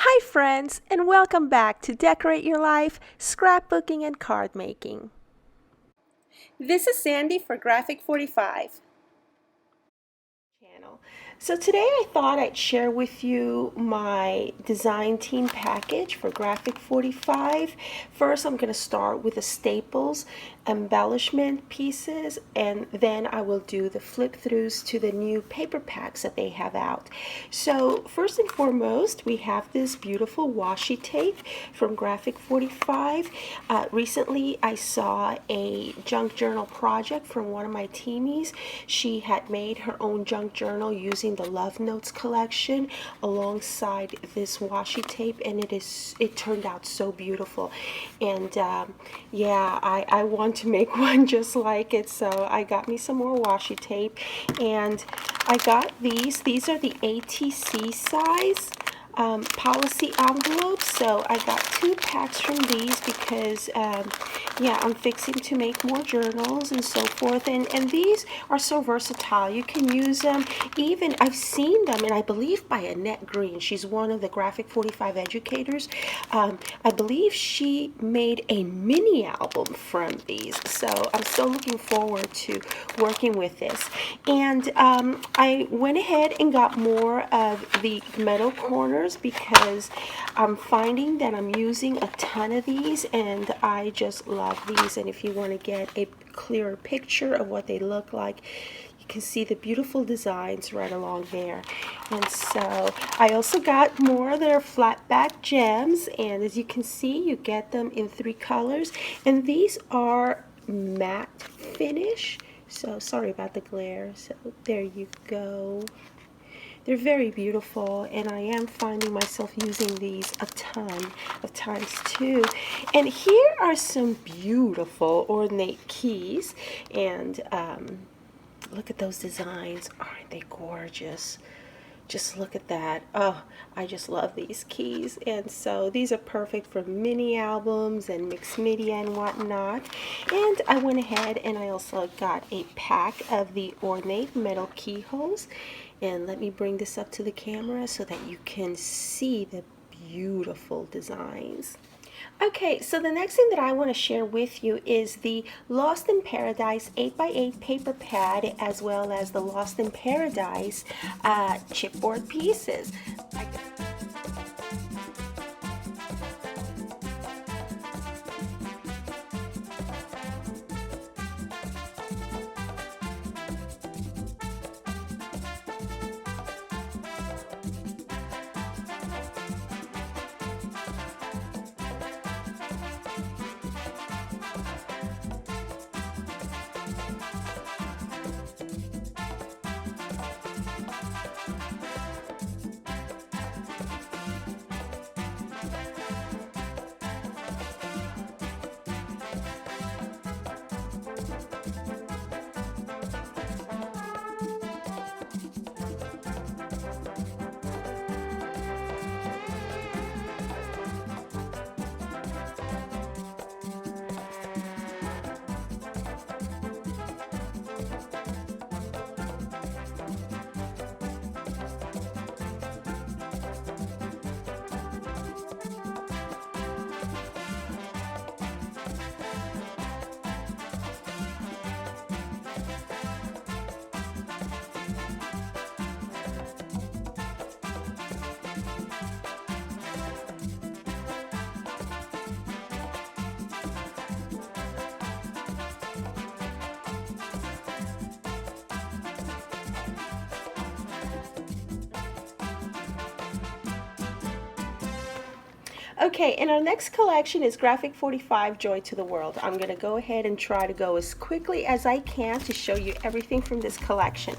Hi friends, and welcome back to Decorate Your Life, Scrapbooking and Card Making. This is Sandy for Graphic 45 channel. So today I thought I'd share with you my design team package for Graphic 45. First I'm going to start with the staples, embellishment pieces, and then I will do the flip throughs to the new paper packs that they have out. So first and foremost, we have this beautiful washi tape from Graphic 45. Recently I saw a junk journal project from one of my teamies. She had made her own junk journal using the Love Notes collection alongside this washi tape, and it turned out so beautiful. And yeah, I want to make one just like it, so I got me some more washi tape, and I got these are the ATC size policy envelopes. So I got 2 packs from these because yeah, I'm fixing to make more journals and so forth, and these are so versatile. You can use them, even I've seen them, and I believe by Annette Green, she's one of the Graphic 45 educators. I believe she made a mini album from these, so I'm still looking forward to working with this. And I went ahead and got more of the metal corners because I'm finding that I'm using a ton of these, and I just love these. And if you want to get a clearer picture of what they look like, you can see the beautiful designs right along there. And so I also got more of their flat back gems, and as you can see, you get them in 3 colors, and these are matte finish. So sorry about the glare. So there you go. They're very beautiful, and I am finding myself using these a ton of times too. And here are some beautiful ornate keys, and look at those designs. Aren't they gorgeous? Just look at that. Oh, I just love these keys. And so these are perfect for mini albums and mixed media and whatnot. And I went ahead and I also got a pack of the ornate metal keyholes. And let me bring this up to the camera so that you can see the beautiful designs. Okay, so the next thing that I want to share with you is the Lost in Paradise 8x8 paper pad, as well as the Lost in Paradise chipboard pieces. Okay, and our next collection is Graphic 45 Joy to the World. I'm going to go ahead and try to go as quickly as I can to show you everything from this collection.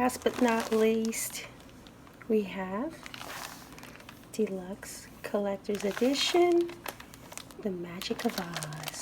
last but not least, we have Deluxe Collector's Edition, The Magic of Oz.